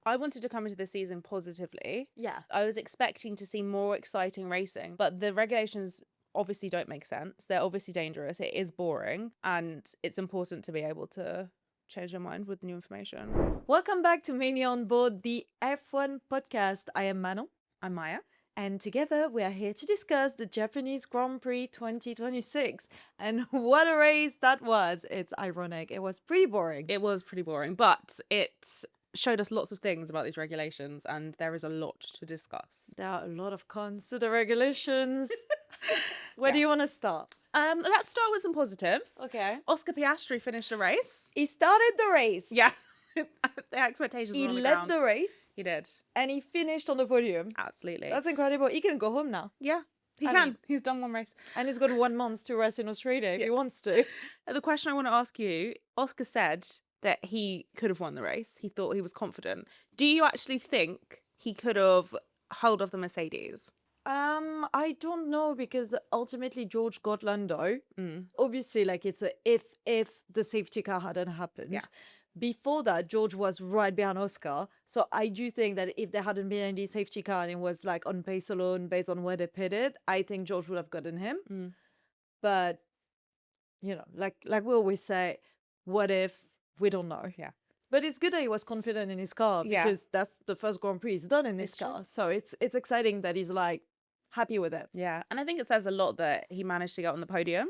I wanted to come into the season positively. Yeah. I was expecting to see more exciting racing, but the regulations obviously don't make sense. They're obviously dangerous. It is boring, and it's important to be able to change your mind with new information. Welcome back to Mania Onboard, the F1 podcast. I am Manon. I'm Maya. And together we are here to discuss the Japanese Grand Prix 2026. And what a race that was. It's ironic. It was pretty boring. It was pretty boring, but it showed us lots of things about these regulations, and there is a lot to discuss. There are a lot of cons to the regulations. Where do you want to start? Let's start with some positives. Okay. Oscar Piastri finished the race. He started the race. Yeah. The expectations He were on the led ground. the race. He did. And he finished on the podium. Absolutely. That's incredible. He can go home now. Yeah, he I can. mean- He's done one race. And he's got 1 month to rest in Australia if he wants to. The question I want to ask you, Oscar said that he could have won the race. He thought he was confident. Do you actually think he could have held off the Mercedes? I don't know, because ultimately George got Lando. Mm. Obviously, like, it's a if the safety car hadn't happened. Yeah. Before that, George was right behind Oscar. So I do think that if there hadn't been any safety car and it was like on pace alone based on where they pitted, I think George would have gotten him. Mm. But like we always say, what ifs, we don't know. Yeah. But it's good that he was confident in his car, Yeah. because that's the first Grand Prix he's done in this It's true. car. So it's exciting that he's like happy with it. Yeah, and I think it says a lot that he managed to get on the podium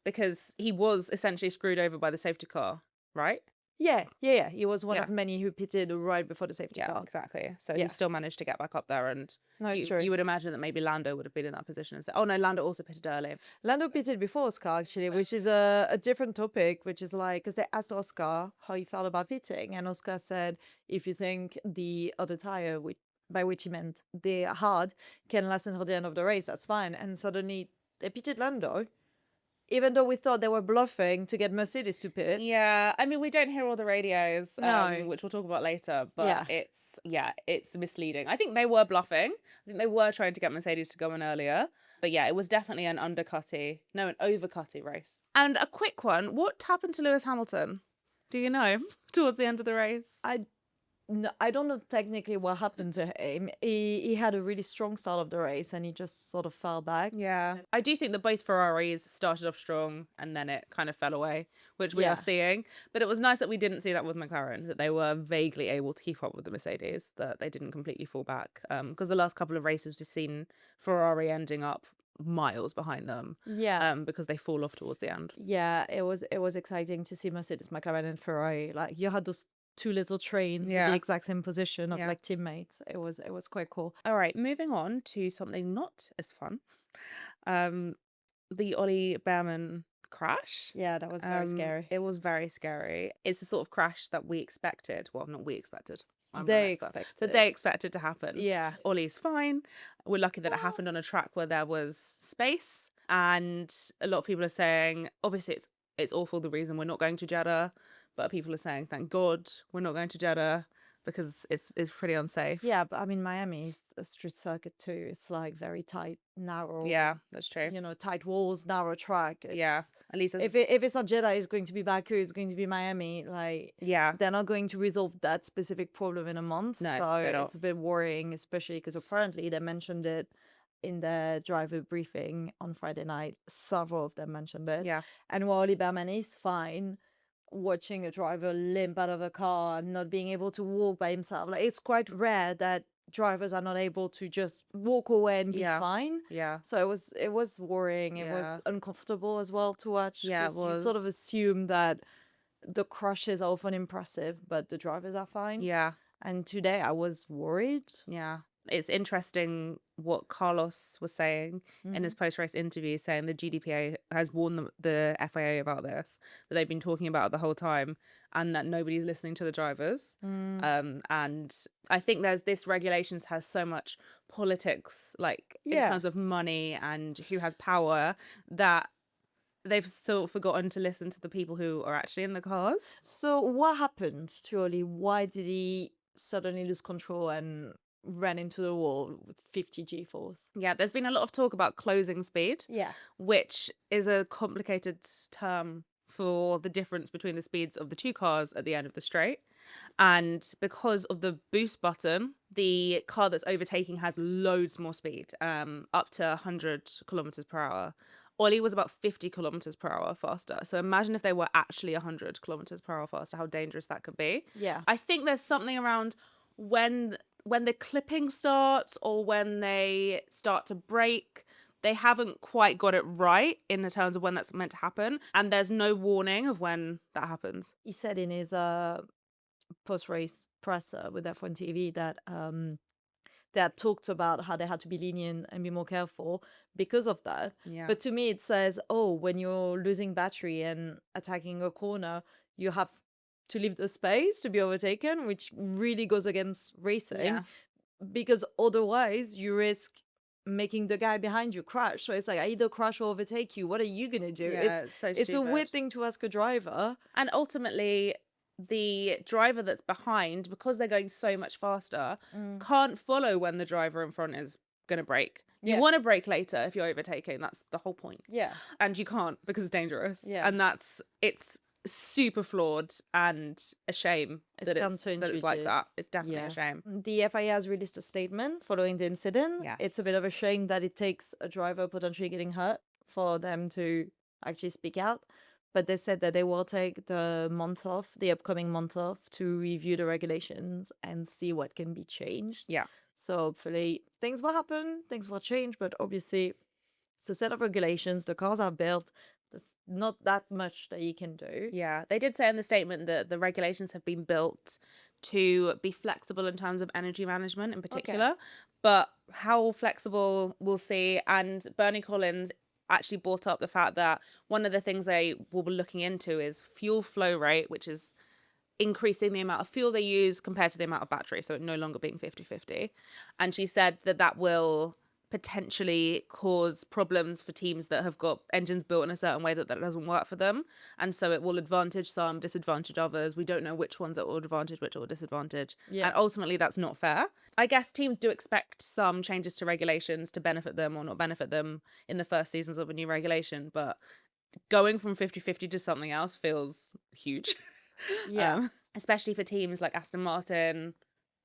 because he was essentially screwed over by the safety car, right? Yeah. He was one Yeah. of many who pitted right before the safety Yeah, car. exactly. So Yeah. he still managed to get back up there, and No, it's you, true. you would imagine that maybe Lando would have been in that position. And oh no, Lando also pitted early. Lando pitted before Oscar, actually, which is a different topic, which is like, because they asked Oscar how he felt about pitting, and Oscar said, if you think the other tire, by which he meant the hard, can last until the end of the race, that's fine. And suddenly they pitted Lando, even though we thought they were bluffing to get Mercedes to pit. Yeah, I mean, we don't hear all the radios, No. which we'll talk about later, but Yeah. it's misleading. I think they were bluffing. I think they were trying to get Mercedes to go in earlier. But yeah, it was definitely an overcutty race. And a quick one, what happened to Lewis Hamilton? Do you know? Towards the end of the race? I don't know technically what happened to him. He had a really strong start of the race and he just sort of fell back. Yeah. I do think that both Ferraris started off strong and then it kind of fell away, which we Yeah. are seeing. But it was nice that we didn't see that with McLaren, that they were vaguely able to keep up with the Mercedes, that they didn't completely fall back. Because the last couple of races we've seen Ferrari ending up miles behind them. Yeah. Because they fall off towards the end. Yeah, it was exciting to see Mercedes, McLaren, and Ferrari. Like, you had those two little trains with Yeah. the exact same position of Yeah. like teammates. It was quite cool. All right, moving on to something not as fun. The Ollie Bearman crash. Yeah, that was very scary. It was very scary. It's the sort of crash that we expected. Well, not we expected. I'm not They an expert, expected. but they expected to happen. Yeah. Ollie's fine. We're lucky that it happened on a track where there was space. And a lot of people are saying, obviously it's awful, the reason we're not going to Jeddah, but people are saying, thank God we're not going to Jeddah because it's pretty unsafe. Yeah, but I mean, Miami is a street circuit too. It's like very tight, narrow. Yeah, that's true. Tight walls, narrow track. Yeah, at least if it's not Jeddah, it's going to be Baku, it's going to be Miami. Like, yeah, they're not going to resolve that specific problem in a month. No, so they don't. it's a bit worrying, especially because apparently they mentioned it in their driver briefing on Friday night. Several of them mentioned it. yeah. And while Ollie Bearman is fine, watching a driver limp out of a car and not being able to walk by himself, like, it's quite rare that drivers are not able to just walk away and be Yeah. fine. Yeah. So it was worrying. It Yeah. was uncomfortable as well to watch. Yeah, it 'cause you sort of was. assume that the crashes are often impressive, but the drivers are fine. Yeah. And today I was worried. Yeah. It's interesting what Carlos was saying in his post-race interview, saying the GDPA has warned the FIA about this, that they've been talking about it the whole time, and that nobody's listening to the drivers. And I think this regulations has so much politics, like in Yeah. terms of money and who has power, that they've sort of forgotten to listen to the people who are actually in the cars. So what happened to Ollie? Why did he suddenly lose control and ran into the wall with 50 G-force? Yeah, there's been a lot of talk about closing speed. Yeah. Which is a complicated term for the difference between the speeds of the two cars at the end of the straight. And because of the boost button, the car that's overtaking has loads more speed, up to 100 kilometers per hour. Ollie was about 50 kilometers per hour faster. So imagine if they were actually 100 kilometers per hour faster, how dangerous that could be. Yeah. I think there's something around when the clipping starts or when they start to brake, they haven't quite got it right in terms of when that's meant to happen. And there's no warning of when that happens. He said in his post-race presser with F1 TV that they had talked about how they had to be lenient and be more careful because of that. Yeah. But to me, it says, oh, when you're losing battery and attacking a corner, you have to leave the space to be overtaken, which really goes against racing. Yeah. Because otherwise you risk making the guy behind you crash. So it's like, I either crash or overtake you. What are you going to do? Yeah, it's so it's a stupid. weird thing to ask a driver. And ultimately, the driver that's behind, because they're going so much faster, can't follow when the driver in front is going to brake. You Yeah. want to brake later if you're overtaking. That's the whole point. Yeah. And you can't because it's dangerous. Yeah. And it's super flawed and a shame that it's like that. It's definitely a shame. The FIA has released a statement following the incident. Yes. It's a bit of a shame that it takes a driver potentially getting hurt for them to actually speak out. But they said that they will take the upcoming month off to review the regulations and see what can be changed. Yeah. So hopefully things will happen, things will change, but obviously it's a set of regulations, the cars are built. There's not that much that you can do. Yeah, they did say in the statement that the regulations have been built to be flexible in terms of energy management in particular. But how flexible, we'll see. And Bernie Collins actually brought up the fact that one of the things they will be looking into is fuel flow rate, which is increasing the amount of fuel they use compared to the amount of battery, so it no longer being 50-50. And she said that that will potentially cause problems for teams that have got engines built in a certain way that doesn't work for them, and so it will advantage some, disadvantage others. We don't know which ones it will advantage, which it will disadvantage. And ultimately that's not fair. I guess teams do expect some changes to regulations to benefit them or not benefit them in the first seasons of a new regulation, but going from 50-50 to something else feels huge. Especially for teams like Aston Martin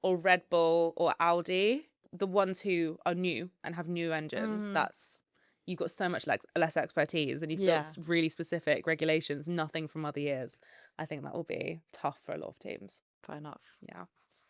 or Red Bull or Audi, the ones who are new and have new engines. That's, you've got so much less expertise and you've got really specific regulations, nothing from other years. I think that will be tough for a lot of teams. Fair enough. Yeah.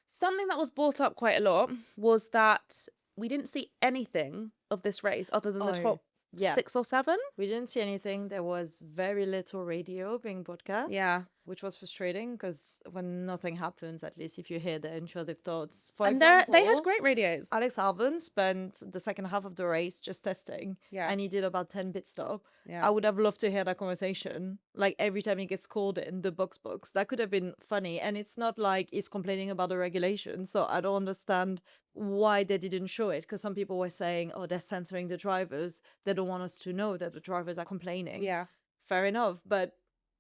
Something that was brought up quite a lot was that we didn't see anything of this race other than the top 6 or 7. We didn't see anything. There was very little radio being broadcast. Yeah. Which was frustrating because when nothing happens, at least if you hear the intrusive thoughts. For And example, they had great radios. Alex Albon spent the second half of the race just testing. Yeah. And he did about 10 pit stop. Yeah. I would have loved to hear that conversation. Like every time he gets called in the box. That could have been funny. And it's not like he's complaining about the regulation. So I don't understand why they didn't show it. Because some people were saying, oh, they're censoring the drivers. They don't want us to know that the drivers are complaining. Yeah. Fair enough. But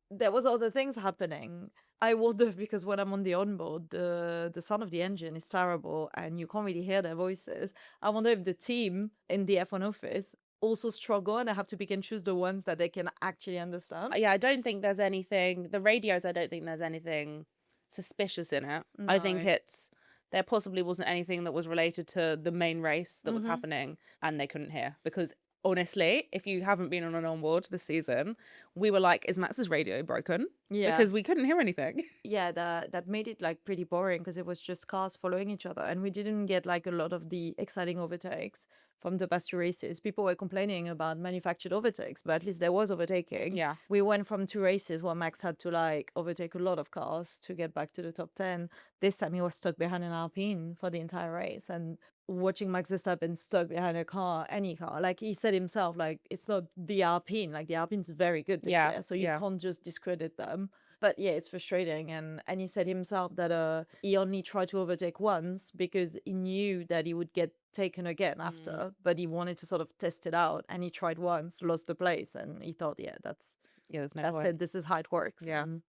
there was other things happening. I wonder, because when I'm on the onboard, the sound of the engine is terrible and you can't really hear their voices. I wonder if the team in the F1 office also struggle and they have to pick and choose the ones that they can actually understand. Yeah, I don't think there's anything, the radios, I don't think there's anything suspicious in it. No. I think there possibly wasn't anything that was related to the main race that was happening and they couldn't hear. Because honestly, if you haven't been on an onboard this season, we were like, is Max's radio broken? Yeah. Because we couldn't hear anything. Yeah, that made it like pretty boring because it was just cars following each other and we didn't get like a lot of the exciting overtakes from the past 2 races. People were complaining about manufactured overtakes, but at least there was overtaking. Yeah. We went from 2 races where Max had to like overtake a lot of cars to get back to the top 10. This time he was stuck behind an Alpine for the entire race, and watching Max Verstappen stuck behind a car, any car, like he said himself, like it's not the Alpine, like the Alpine's very good this year, so you can't just discredit them. But yeah, it's frustrating, and he said himself that he only tried to overtake once because he knew that he would get taken again after, but he wanted to sort of test it out, and he tried once, lost the place, and he thought, there's no that's point. it, this is how it works. Yeah. And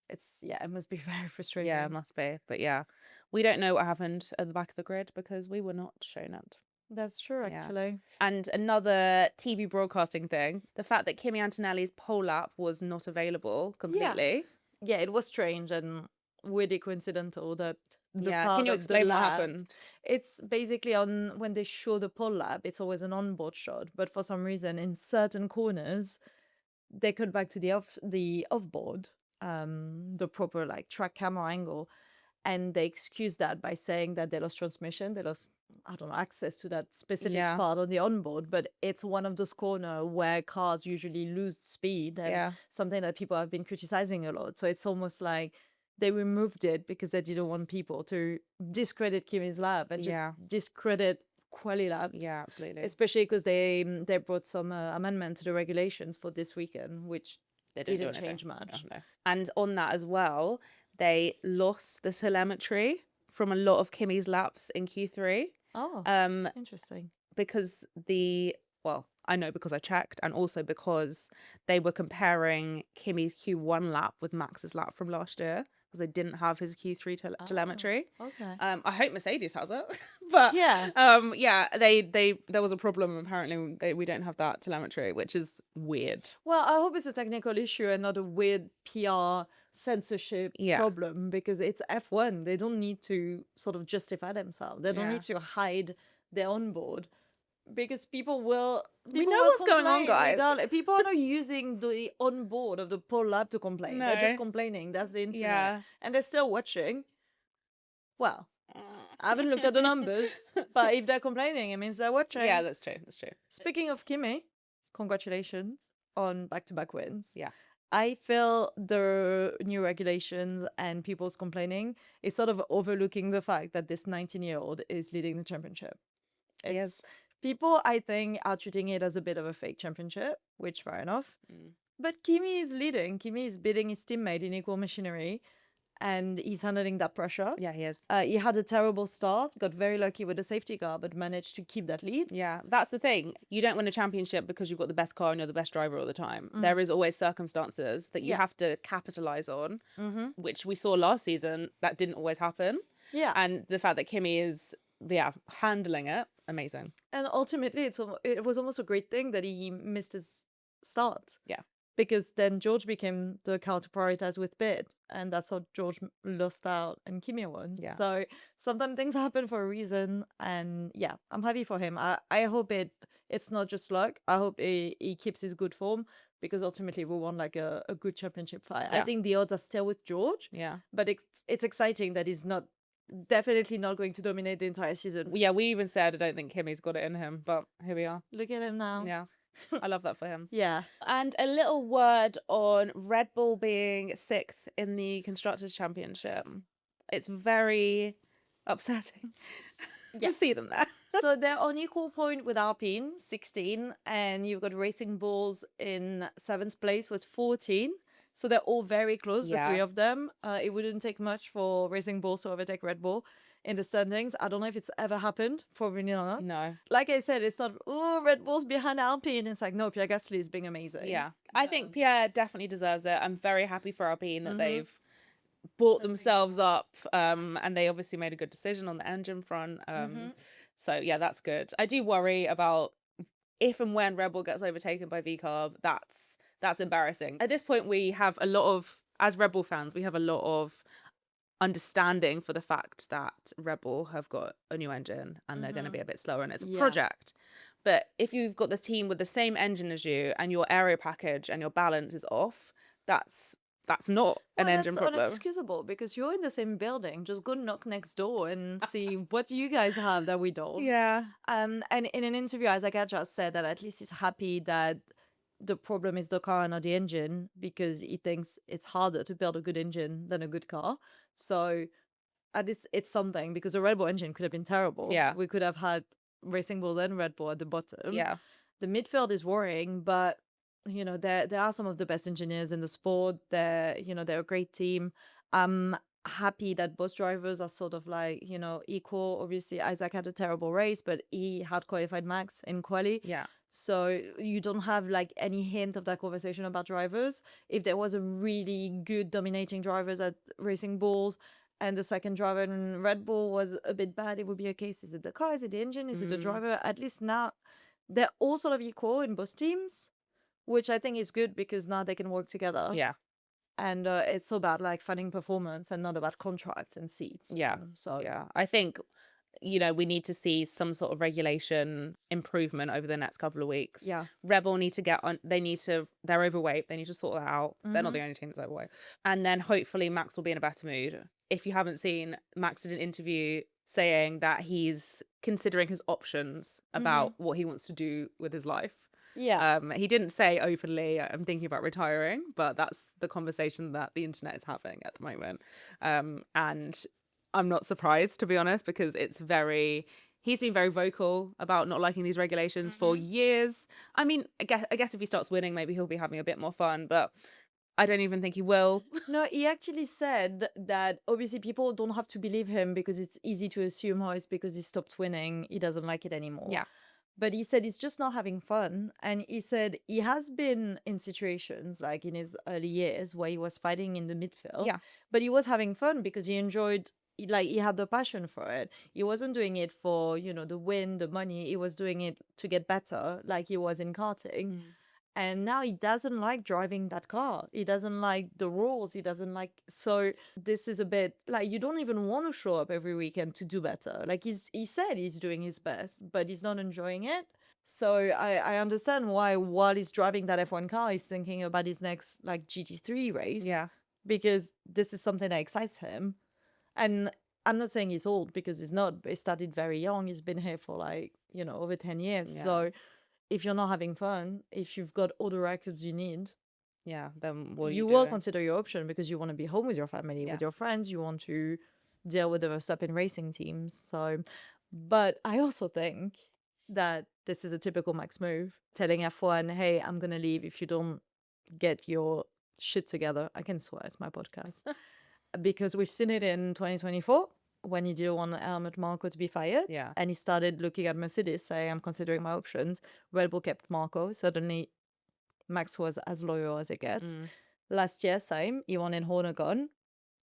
it must be very frustrating. Yeah, it must be. But yeah, we don't know what happened at the back of the grid because we were not shown it. That's true, Yeah. actually. And another TV broadcasting thing, the fact that Kimi Antonelli's pole lap was not available completely. Yeah, it was strange and weirdly coincidental that the Yeah. part Can you of the explain what lap, happened? it's basically on when they show the pole lap, it's always an onboard shot, but for some reason in certain corners they cut back to the offboard, the proper like track camera angle, and they excuse that by saying that they lost transmission, they lost, I don't know, access to that specific Yeah. part on the onboard. But it's one of those corner where cars usually lose speed, and Yeah. something that people have been criticizing a lot. So it's almost like they removed it because they didn't want people to discredit Kimi's lap and just Yeah. discredit quali laps. Yeah, absolutely. Especially because they brought some amendment to the regulations for this weekend, which They didn't do anything. change much. No. And on that as well, they lost the telemetry from a lot of Kimi's laps in Q3. Oh, Um, interesting. because I know because I checked, and also because they were comparing Kimi's Q1 lap with Max's lap from last year because they didn't have his Q3 telemetry. Okay. I hope Mercedes has it, but Yeah. there was a problem. Apparently, we don't have that telemetry, which is weird. Well, I hope it's a technical issue and not a weird PR censorship problem, because it's F1. They don't need to sort of justify themselves. They don't need to hide their onboard, because people will. We know what's going on, guys. regardless. People are not using the onboard of the pole lap to complain. They're just complaining. That's the internet. Yeah. And they're still watching. Well, I haven't looked at the numbers, but if they're complaining, it means they're watching. Yeah, that's true. That's true. Speaking of Kimi, congratulations on back-to-back wins. Yeah. I feel the new regulations and people's complaining is sort of overlooking the fact that this 19-year-old is leading the championship. Yes. People, I think, are treating it as a bit of a fake championship, which fair enough. But Kimi is leading. Kimi is beating his teammate in equal machinery, and he's handling that pressure. Yeah, he is. He had a terrible start, got very lucky with the safety car, but managed to keep that lead. Yeah, that's the thing. You don't win a championship because you've got the best car and you're the best driver all the time. There is always circumstances that you have to capitalize on, which we saw last season that didn't always happen. Yeah. And the fact that Kimi is, handling it, amazing. And ultimately, it was almost a great thing that he missed his start. Yeah. Because then George became the car to prioritize with bid, and that's how George lost out and Kimi won. Yeah. So sometimes things happen for a reason, and yeah, I'm happy for him. I hope it's not just luck. I hope he keeps his good form, because ultimately we want like a good championship fight. I think the odds are still with George. Yeah. But it's exciting that he's definitely not going to dominate the entire season. Yeah, we even said I don't think Kimi's got it in him, but here we are. Look at him now. Yeah. I love that for him. Yeah. And a little word on Red Bull being 6th in the Constructors' Championship. It's very upsetting to see them there. So they're on equal point with Alpine, 16, and you've got Racing Bulls in 7th place with 14. So they're all very close, the three of them. It wouldn't take much for Racing Bulls to overtake Red Bull in the standings. I don't know if it's ever happened. Probably not. No. Like I said, it's not, Red Bull's behind Alpine. It's like, no, Pierre Gasly is being amazing. Yeah. I think Pierre definitely deserves it. I'm very happy for Alpine that they've brought themselves up, and they obviously made a good decision on the engine front. So, yeah, that's good. I do worry about if and when Red Bull gets overtaken by VCarb. That's embarrassing. At this point, we have a lot of, as Red Bull fans, we have a lot of understanding for the fact that Red Bull have got a new engine and they're going to be a bit slower and it's a project. But if you've got this team with the same engine as you and your aero package and your balance is off, that's not an engine problem. That's unexcusable, because you're in the same building. Just go knock next door and see what you guys have that we don't. Yeah. And in an interview, Isaac just said that at least he's happy that the problem is the car and not the engine, because he thinks it's harder to build a good engine than a good car. So at least it's something, because a Red Bull engine could have been terrible. Yeah. We could have had Racing Bulls and Red Bull at the bottom. Yeah. The midfield is worrying, but there are some of the best engineers in the sport. They're a great team. I'm happy that both drivers are sort of like, equal. Obviously, Isaac had a terrible race, but he had qualified Max in quali. Yeah. So you don't have like any hint of that conversation about drivers. If there was a really good dominating drivers at Racing Bulls and the second driver in Red Bull was a bit bad, it would be a case, is it the car, is it the engine, is it the driver? At least now they're all sort of equal in both teams, which I think is good because now they can work together. Yeah. And it's about like finding performance and not about contracts and seats. Yeah. So Yeah. I think, we need to see some sort of regulation improvement over the next couple of weeks. yeah. Red Bull need to get on, they're overweight. They need to sort that out. They're not the only team that's overweight. And then hopefully Max will be in a better mood. If you haven't seen, Max did an interview saying that he's considering his options about what he wants to do with his life. Yeah. He didn't say openly, I'm thinking about retiring, but that's the conversation that the internet is having at the moment. And I'm not surprised, to be honest, because he's been very vocal about not liking these regulations for years. I mean, I guess if he starts winning, maybe he'll be having a bit more fun, but I don't even think he will. No, he actually said that obviously people don't have to believe him because it's easy to assume, it's because he stopped winning, he doesn't like it anymore. Yeah. But he said he's just not having fun. And he said he has been in situations like in his early years where he was fighting in the midfield. Yeah. But he was having fun because he enjoyed, like he had the passion for it. He wasn't doing it for, the win, the money. He was doing it to get better, like he was in karting. And now he doesn't like driving that car. He doesn't like the rules. He doesn't like. So this is a bit like you don't even want to show up every weekend to do better. Like he said he's doing his best, but he's not enjoying it. So I understand why while he's driving that F1 car, he's thinking about his next like GT3 race. Yeah. Because this is something that excites him. And I'm not saying he's old because he's not. But he started very young. He's been here for like, over 10 years. Yeah. So if you're not having fun, if you've got all the records you need, then you will consider your option because you want to be home with your family, with your friends. You want to deal with the Verstappen racing teams. So, but I also think that this is a typical Max move, telling F1, hey, I'm going to leave if you don't get your shit together. I can swear, it's my podcast. Because we've seen it in 2024. When he didn't want Helmut Marko to be fired. Yeah. And he started looking at Mercedes, saying, I'm considering my options. Red Bull kept Marko. Suddenly, Max was as loyal as it gets. Last year, same. He wanted Horner gone.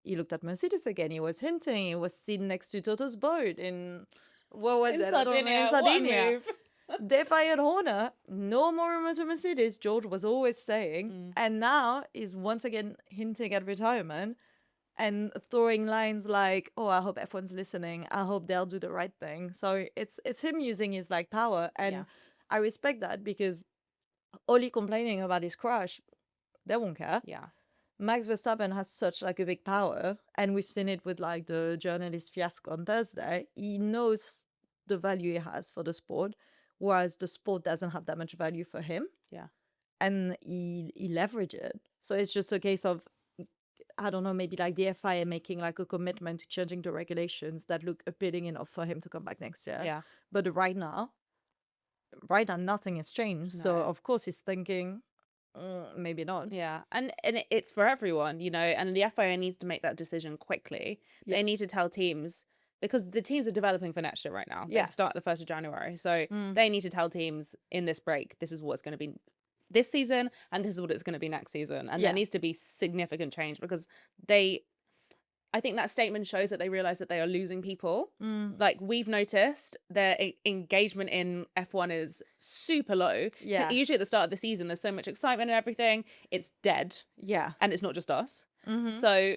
He looked at Mercedes again. He was hinting. He was seen next to Toto's boat in, what was it? Sardinia. In Sardinia. What a move. They fired Horner. No more rumor to Mercedes. George was always staying. And now he's once again hinting at retirement. And throwing lines like, "Oh, I hope F1's listening. I hope they'll do the right thing." So it's him using his like power, and I respect that because Ollie complaining about his crash, they won't care. Yeah. Max Verstappen has such like a big power, and we've seen it with like the journalist fiasco on Thursday. He knows the value he has for the sport, whereas the sport doesn't have that much value for him. Yeah. And he leverage it. So it's just a case of, I don't know, maybe like the FIA making like a commitment to changing the regulations that look appealing enough for him to come back next year. Yeah. But right now, nothing has changed. No. So of course he's thinking, maybe not. Yeah. And it's for everyone, and the FIA needs to make that decision quickly. They need to tell teams, because the teams are developing for next year right now. They start the 1st of January. So they need to tell teams in this break, this is what's going to be this season and this is what it's going to be next season. And there needs to be significant change because I think that statement shows that they realize that they are losing people. Like we've noticed their engagement in F1 is super low. Yeah. Usually at the start of the season, there's so much excitement and everything. It's dead. Yeah. And it's not just us. So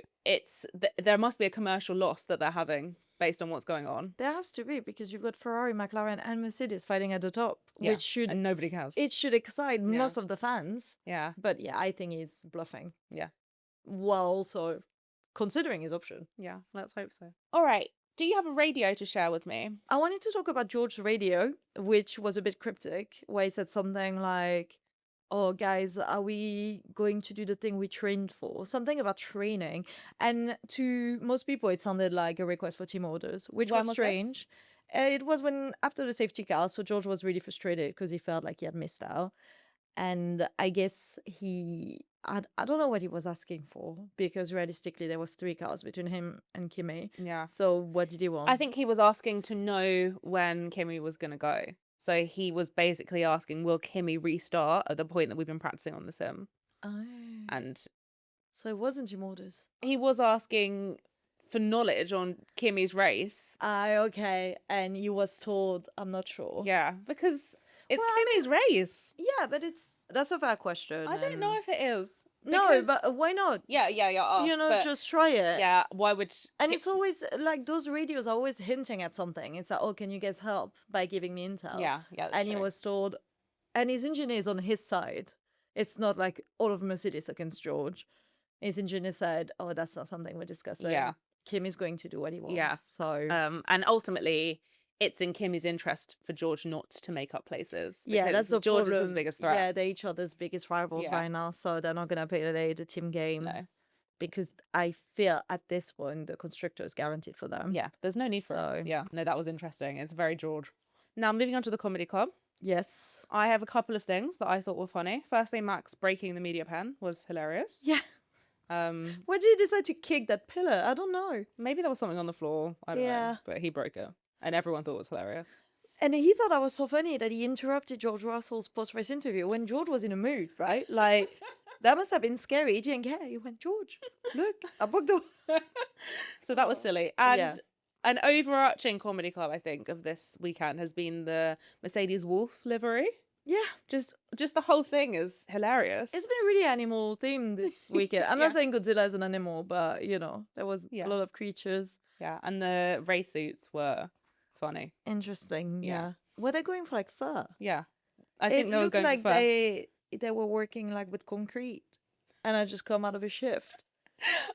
there must be a commercial loss that they're having based on what's going on. There has to be, because you've got Ferrari, McLaren and Mercedes fighting at the top, which should, and nobody cares. It should excite most of the fans. Yeah. But I think he's bluffing. Yeah. While also considering his option. Yeah, let's hope so. All right. Do you have a radio to share with me? I wanted to talk about George's radio, which was a bit cryptic, where he said something like, oh, guys, are we going to do the thing we trained for? Something about training. And to most people, it sounded like a request for team orders, which was strange. It was after the safety car, so George was really frustrated because he felt like he had missed out. And I guess I don't know what he was asking for, because realistically there was 3 cars between him and Kimi. Yeah. So what did he want? I think he was asking to know when Kimi was going to go. So he was basically asking, will Kimi restart at the point that we've been practicing on the sim? Oh. And so it wasn't team orders. He was asking for knowledge on Kimi's race. Okay. And he was told, I'm not sure. Yeah, because it's Well, I Kimi's race. Yeah, but that's a fair question. I don't know if it is. No, Because, but why not? yeah, ask, but Just try it. yeah, why would... And it's always like those radios are always hinting at something. It's like, oh, can you guys help by giving me intel? Yeah, that's And he true. was told, and his engineer is on his side. It's not like all of Mercedes against George. His engineer said, oh, that's not something we're discussing. Yeah. Kim is going to do what he wants. Yeah. So and ultimately, it's in Kimi's interest for George not to make up places. yeah, that's the George problem. is his biggest threat. Yeah, they're each other's biggest rivals Yeah. right now, so they're not gonna play the team game. No. Because I feel at this point the constructor is guaranteed for them. Yeah, there's no need for it. Yeah, no, that was interesting. It's very George. Now, moving on to the comedy club. Yes. I have a couple of things that I thought were funny. Firstly, Max breaking the media pen was hilarious. Yeah. Why did you decide to kick that pillar? I don't know. Maybe there was something on the floor. I don't know. But he broke it. And everyone thought it was hilarious. And he thought that was so funny that he interrupted George Russell's post-race interview when George was in a mood, right? Like, that must have been scary. He didn't care. He went, George, look, I broke the... So that was silly. And an overarching comedy club, I think, of this weekend has been the Mercedes Wolf livery. Yeah. Just the whole thing is hilarious. It's been really animal themed this weekend. I'm not saying Godzilla is an animal, but, there was a lot of creatures. Yeah, and the race suits were funny. Interesting, yeah. Were they going for, like, fur? Yeah. I think they were going like for fur. They were working, like, with concrete. And I just come out of a shift.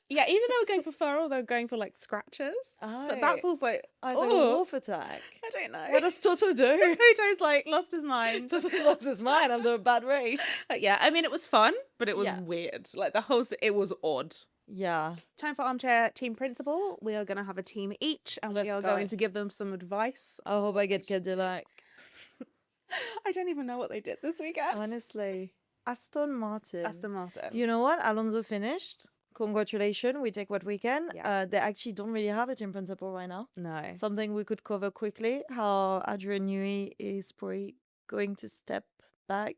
Yeah, either they were going for fur or they were going for, like, scratches. Oh. But that's also... It's like a wolf attack. I don't know. What does Toto do? Toto's, like, lost his mind. Toto's lost his mind after a bad race. Yeah, I mean, it was fun, but it was weird. Like, it was odd. Yeah. Time for Armchair Team Principal. We are going to have a team each, and we are going to give them some advice. I hope I get Cadillac. I don't even know what they did this weekend. Honestly. Aston Martin. You know what? Alonso finished. Congratulations. We take what we can. Yeah. They actually don't really have a team principal right now. No. Something we could cover quickly. How Adrian Newey is probably going to step back.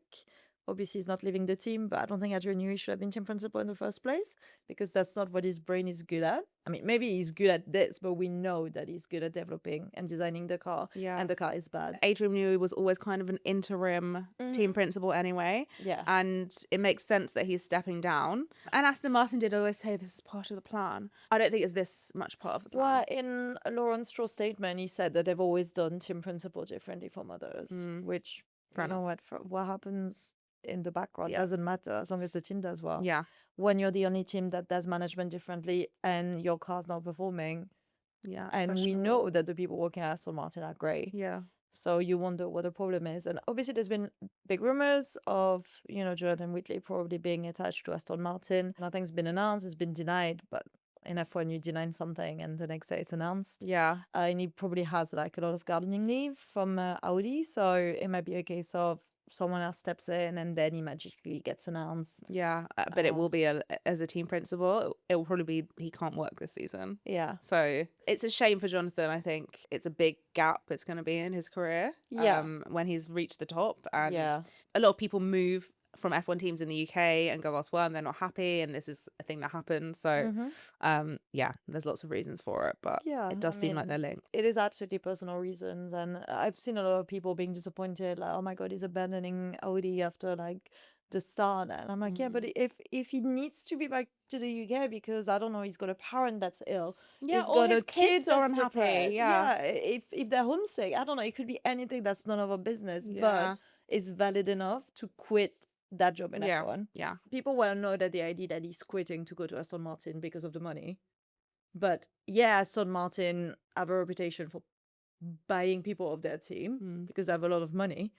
Obviously, he's not leaving the team, but I don't think Adrian Newey should have been team principal in the first place because that's not what his brain is good at. I mean, maybe he's good at this, but we know that he's good at developing and designing the car. Yeah. And the car is bad. Adrian Newey was always kind of an interim team principal anyway. Yeah. And it makes sense that he's stepping down. And Aston Martin did always say this is part of the plan. I don't think it's this much part of the plan. Well, in Lawrence Stroll's statement, he said that they've always done team principal differently from others, which, what happens in the background doesn't matter as long as the team does well. Yeah. When you're the only team that does management differently and your car's not performing. Yeah. And we know that the people working at Aston Martin are great. Yeah. So you wonder what the problem is. And obviously there's been big rumors of, Jonathan Whitley probably being attached to Aston Martin. Nothing's been announced, it's been denied, but in F1 you deny something and the next day it's announced. Yeah. And he probably has like a lot of gardening leave from Audi. So it might be a case of someone else steps in and then he magically gets announced. Yeah, but it will be as a team principal. It will probably be he can't work this season. Yeah. So it's a shame for Jonathan. I think it's a big gap it's going to be in his career. Yeah. When he's reached the top, and Yeah. a lot of people move from F1 teams in the UK and go elsewhere and they're not happy, and this is a thing that happens. So yeah, there's lots of reasons for it, but it does seem like they're linked. It is absolutely personal reasons, and I've seen a lot of people being disappointed, like, oh my god, he's abandoning Audi after like the start, and I'm like, yeah, but if he needs to be back to the UK because I don't know, he's got a parent that's ill, Yeah, he's or got his a kid kids are that's unhappy. depressed. Yeah. If they're homesick, I don't know, it could be anything that's none of our business, Yeah. but it's valid enough to quit that job in Yeah. F1. Yeah. People were annoyed at the idea that he's quitting to go to Aston Martin because of the money. But yeah, Aston Martin have a reputation for buying people off their team because they have a lot of money.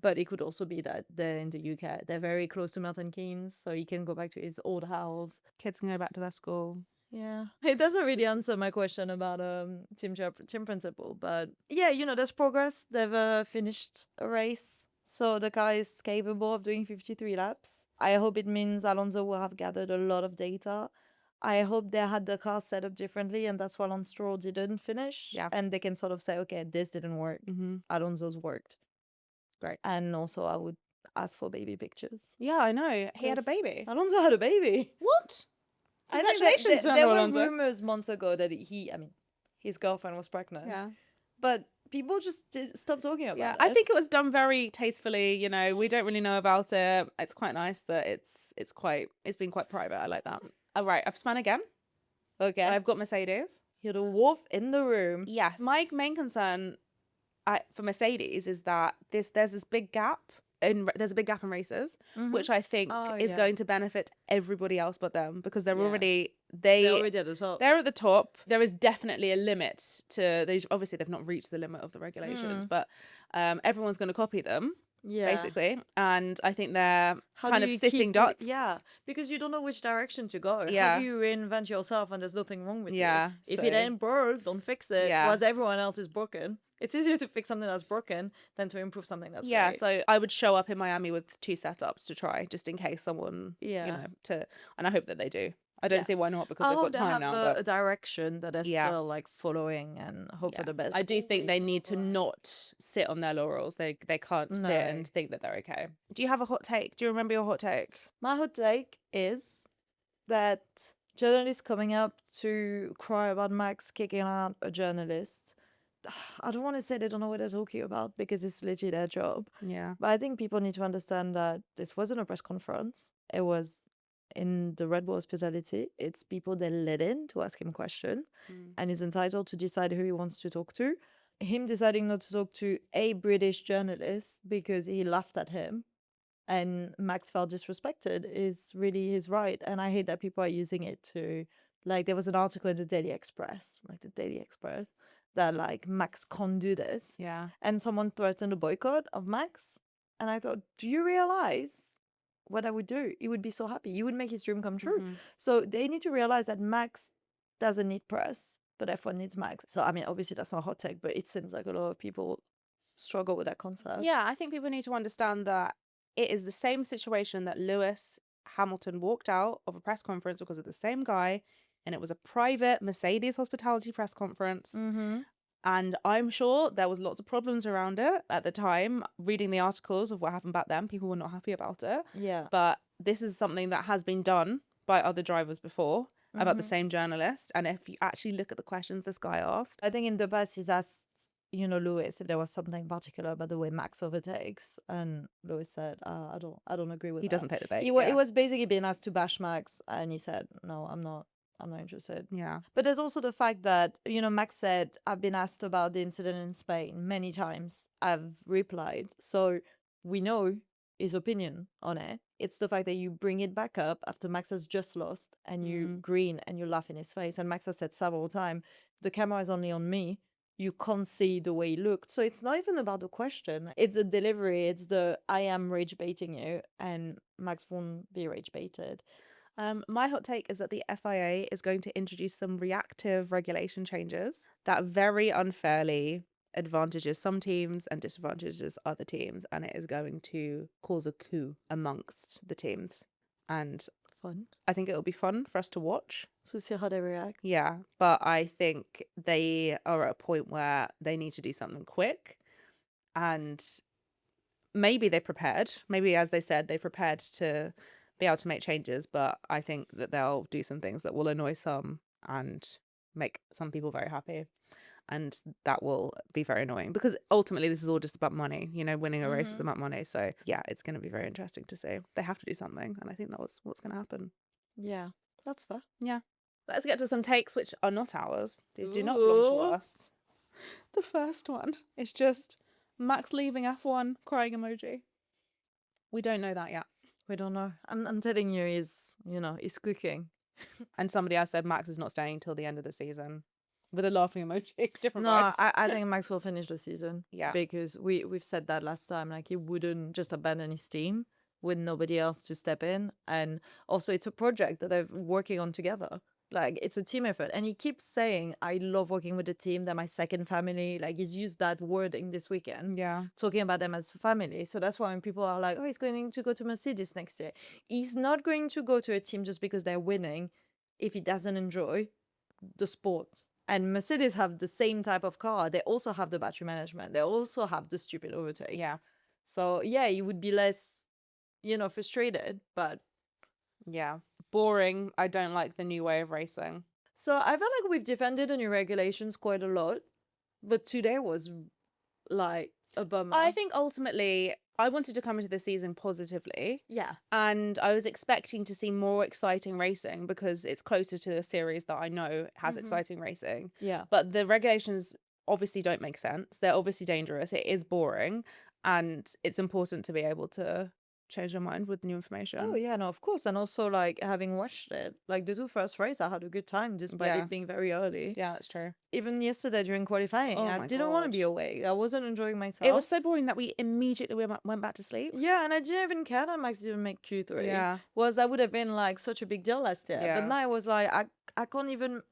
But it could also be that they're in the UK. They're very close to Milton Keynes, so he can go back to his old house. Kids can go back to their school. Yeah. It doesn't really answer my question about team principal. But yeah, there's progress. They've finished a race. So the car is capable of doing 53 laps. I hope it means Alonso will have gathered a lot of data. I hope they had the car set up differently, and that's why Lance Stroll didn't finish. Yeah. And they can sort of say, okay, this didn't work. Alonso's worked. Great. And also I would ask for baby pictures. Yeah, I know. He had a baby. Alonso had a baby. What? I think that Congratulations, there Fernando were Alonso. rumors months ago that his girlfriend was pregnant. Yeah. But people just stopped talking about Yeah, it. I think it was done very tastefully. You know, we don't really know about it. It's quite nice that it's been quite private. I like that. All right, I've spun again. Okay. I've got Mercedes. You're the wolf in the room. Yes, my main concern for Mercedes is that there's this big gap there's a big gap in races, which I think is going to benefit everybody else but them, because they're already They're already at the top. They're at the top. There is definitely a limit to obviously they've not reached the limit of the regulations, but everyone's going to copy them. Yeah. Basically, and I think they're How kind do of you sitting keep ducks. Yeah, because you don't know which direction to go. How Yeah. do you reinvent yourself when there's nothing wrong with Yeah, you? If so- it ain't broke, don't fix it. Yeah. Whilst everyone else is broken. It's easier to fix something that's broken than to improve something that's great. So I would show up in Miami with 2 setups to try, just in case someone, Yeah. and I hope that they do. I don't see why not, because I they've hope got they time have now. a But direction that they're Yeah. still like following and hope for the best. I do think they need to not sit on their laurels. They can't sit and think that they're okay. Do you have a hot take? Do you remember your hot take? My hot take is that journalists coming up to cry about Max kicking out a journalist, I don't want to say they don't know what they're talking about, because it's literally their job. Yeah. But I think people need to understand that this wasn't a press conference. It was in the Red Bull hospitality. It's people they let in to ask him questions, and he's entitled to decide who he wants to talk to. Him deciding not to talk to a British journalist because he laughed at him and Max felt disrespected is really his right. And I hate that people are using it to, like, there was an article in the Daily Express, that like Max can't do this. Yeah. And someone threatened a boycott of Max. And I thought, do you realize what I would do? He would be so happy. You would make his dream come true. So they need to realize that Max doesn't need press, but F1 needs Max. So, I mean, obviously that's not a hot take, but it seems like a lot of people struggle with that concept. Yeah, I think people need to understand that it is the same situation that Lewis Hamilton walked out of a press conference because of the same guy, and it was a private Mercedes hospitality press conference. And I'm sure there was lots of problems around it at the time. Reading the articles of what happened back then, people were not happy about it. Yeah. But this is something that has been done by other drivers before about the same journalist. And if you actually look at the questions this guy asked, I think in the past he's asked, Lewis if there was something particular about the way Max overtakes, and Lewis said, I don't agree with that. he doesn't take the bait. He was basically being asked to bash Max, and he said, no, I'm not interested. Yeah. But there's also the fact that, Max said, I've been asked about the incident in Spain many times. I've replied. So we know his opinion on it. It's the fact that you bring it back up after Max has just lost, and you grin and you laugh in his face. And Max has said several times, the camera is only on me. You can't see the way he looked. So it's not even about the question. It's a delivery. It's the I am rage baiting you, and Max won't be rage baited. My hot take is that the FIA is going to introduce some reactive regulation changes that very unfairly advantages some teams and disadvantages other teams, and it is going to cause a coup amongst the teams. And Fun. I think it'll be fun for us to watch. So see how they react. Yeah, but I think they are at a point where they need to do something quick, and maybe they prepared. Maybe, as they said, they prepared to be able to make changes, but I think that they'll do some things that will annoy some and make some people very happy. And that will be very annoying, because ultimately this is all just about money. Winning a race is about money. So yeah, it's going to be very interesting to see. They have to do something, and I think that was what's going to happen. Yeah, that's fair. Yeah. Let's get to some takes which are not ours. These do not belong to us. The first one is just Max leaving F1 crying emoji. We don't know that yet. We don't know. I'm telling you, he's cooking. And somebody else said Max is not staying till the end of the season, with a laughing emoji. Different No, vibes. I think Max will finish the season. Yeah. Because we've said that last time. Like, he wouldn't just abandon his team with nobody else to step in. And also, it's a project that they're working on together. Like, it's a team effort. And he keeps saying, I love working with the team. They're my second family. Like, he's used that wording this weekend. Yeah. Talking about them as family. So that's why when people are like, oh, he's going to go to Mercedes next year. He's not going to go to a team just because they're winning if he doesn't enjoy the sport. And Mercedes have the same type of car. They also have the battery management. They also have the stupid overtakes. Yeah. So, yeah, he would be less, frustrated. But yeah. Boring. I don't like the new way of racing. So I felt like we've defended the new regulations quite a lot, but today was like a bummer. I think ultimately I wanted to come into the season positively. Yeah. And I was expecting to see more exciting racing because it's closer to a series that I know has exciting racing. Yeah. But the regulations obviously don't make sense. They're obviously dangerous. It is boring. And it's important to be able to change your mind with new information. Oh yeah, no, of course. And also like having watched it, like the two first races, I had a good time despite Yeah. it being very early. Yeah, that's true. Even yesterday during qualifying, Oh I my didn't want to God. be awake. I wasn't enjoying myself. It was so boring that we immediately went back to sleep. Yeah, and I didn't even care that Max didn't make Q3. Yeah. Was that would have been like such a big deal last year. Yeah. But now I was like, I can't even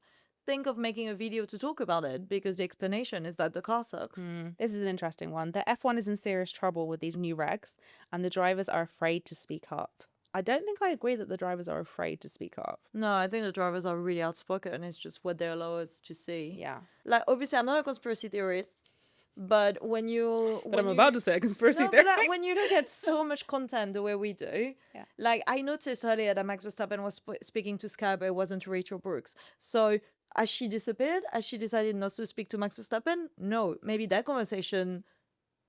think of making a video to talk about it because the explanation is that the car sucks. This is an interesting one. The F1 is in serious trouble with these new regs, and the drivers are afraid to speak up. I don't think I agree that the drivers are afraid to speak up. No, I think the drivers are really outspoken. It's just what they allow us to see. Yeah. Like, obviously, I'm not a conspiracy theorist, but when you... But I'm about to say a conspiracy theory. But when you look at so much content the way we do, Yeah. like, I noticed earlier that Max Verstappen was speaking to Sky, but it wasn't to Rachel Brooks. So, as she disappeared, as she decided not to speak to Max Verstappen, no, maybe that conversation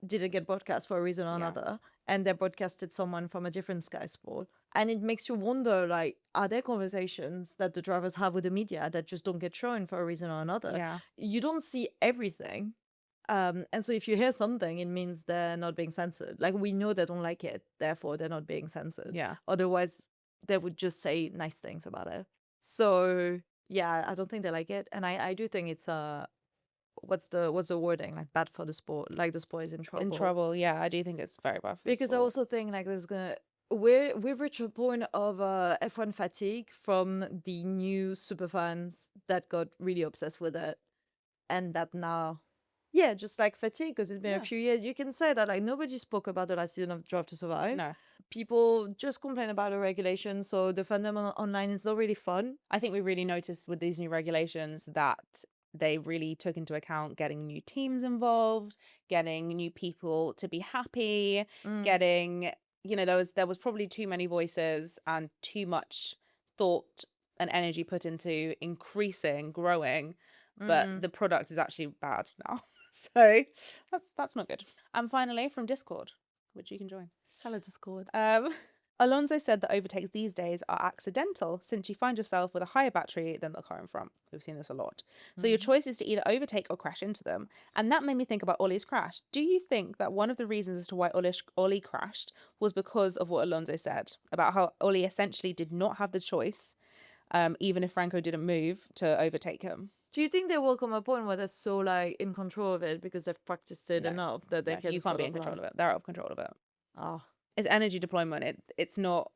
didn't get broadcast for a reason or another, and they broadcasted someone from a different Sky Sport. And it makes you wonder, like, are there conversations that the drivers have with the media that just don't get shown for a reason or another? Yeah. You don't see everything. And so if you hear something, it means they're not being censored. Like, we know they don't like it, therefore they're not being censored. Yeah. Otherwise, they would just say nice things about it. So, yeah, I don't think they like it. And I do think it's what's the wording, like bad for the sport, like the sport is in trouble. In trouble, yeah. I do think it's very bad for the Because I sport. also think like we've reached a point of F1 fatigue from the new superfans that got really obsessed with it, and that now, yeah, just like fatigue because it's been a few years. You can say that like nobody spoke about the last season of Drive to Survive. No. People just complain about the regulations, so the fandom online is not really fun. I think we really noticed with these new regulations that they really took into account getting new teams involved, getting new people to be happy, getting, there was probably too many voices and too much thought and energy put into growing, but the product is actually bad now. So that's not good. And finally, from Discord, which you can join. Hello, Discord. Alonso said that overtakes these days are accidental since you find yourself with a higher battery than the car in front. We've seen this a lot. So your choice is to either overtake or crash into them. And that made me think about Ollie's crash. Do you think that one of the reasons as to why Ollie crashed was because of what Alonso said about how Ollie essentially did not have the choice, even if Franco didn't move, to overtake him? Do you think there will come a point where they're so like in control of it because they've practiced it enough that they can? You can't be in control of it. They're out of control of it. Oh. It's energy deployment. It's not.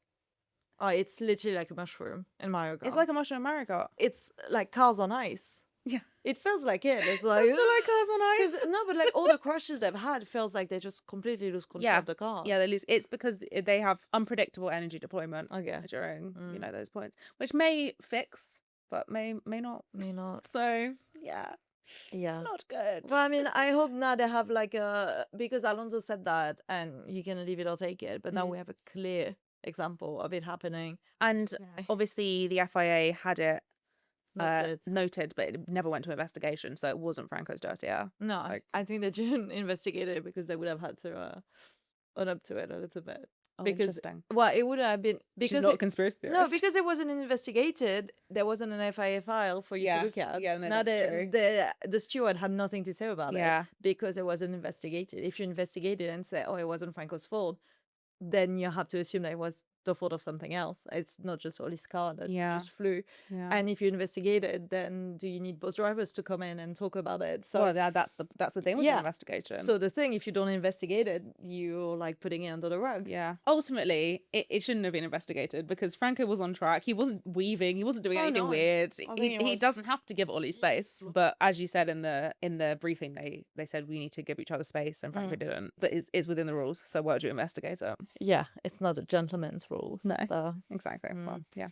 Oh, it's literally like a mushroom in Mario Kart. It's like a mushroom in Mario Kart. It's like cars on ice. Yeah. It feels like it. It's like, Does feel like cars on ice. No, but like all the crashes they've had feels like they just completely lose control of the car. Yeah, they lose. It's because they have unpredictable energy deployment during those points, which may fix, but may not. May not. So yeah. Yeah. It's not good. Well, I mean, I hope now they have like because Alonso said that and you can leave it or take it, but now we have a clear example of it happening. And obviously the FIA had it noted, but it never went to investigation, so it wasn't Franco's dirty air. No, I think they didn't investigate it because they would have had to own up to it a little bit. Oh, because interesting. Well, it would have been because she's not a conspiracy theorist. No, because it wasn't investigated. There wasn't an FIA file for you to look at. Yeah, no, now that's true. The steward had nothing to say about it because it wasn't investigated. If you investigate it and say, "Oh, it wasn't Franco's fault," then you have to assume that it was the fault of something else. It's not just Ollie's car that just flew. Yeah. And if you investigate it, then do you need both drivers to come in and talk about it? So that's the thing with the investigation. So the thing, if you don't investigate it, you're like putting it under the rug. Yeah. Ultimately, it shouldn't have been investigated because Franco was on track. He wasn't weaving. He wasn't doing anything weird. He doesn't have to give Ollie space. But as you said in the briefing, they said we need to give each other space, and Franco didn't. But it's within the rules. So why would you investigate it? Yeah, it's not a gentleman's rule. No, exactly. Well, yeah.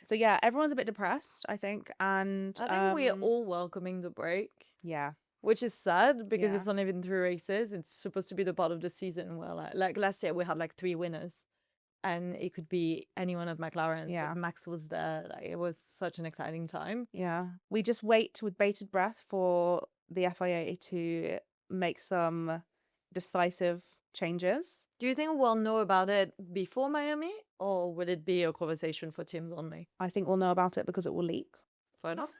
So yeah, everyone's a bit depressed, I think, and I think we're all welcoming the break. Yeah, which is sad because it's only been 3 races. It's supposed to be the part of the season where like last year we had like 3 winners, and it could be anyone at McLaren. Yeah. Like, Max was there. Like, it was such an exciting time. Yeah. We just wait with bated breath for the FIA to make some decisive changes. Do you think we'll know about it before Miami, or will it be a conversation for teams only? I think we'll know about it because it will leak. Fair enough.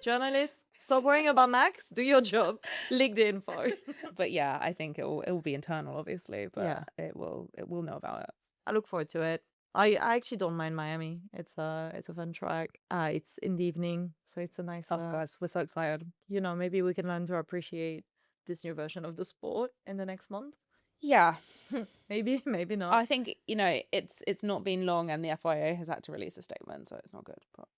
Journalists, stop worrying about Max. Do your job. Leak the info. But yeah, I think it will be internal, obviously, but Yeah. it will know about it. I look forward to it. I actually don't mind Miami. It's a fun track. It's in the evening, so it's a nice. Oh, guys, we're so excited. You know, maybe we can learn to appreciate this new version of the sport in the next month. Yeah. Maybe not. I think, you know, it's not been long and the FIA has had to release a statement, so it's not good. But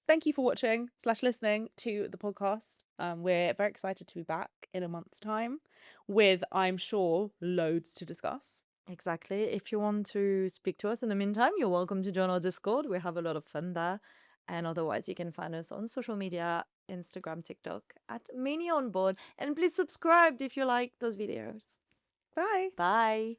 thank you for watching / listening to the podcast. We're very excited to be back in a month's time with, I'm sure, loads to discuss. Exactly. If you want to speak to us in the meantime, you're welcome to join our Discord. We have a lot of fun there. And otherwise, you can find us on social media, Instagram, TikTok, at Mania Onboard. And please subscribe if you like those videos. Bye. Bye.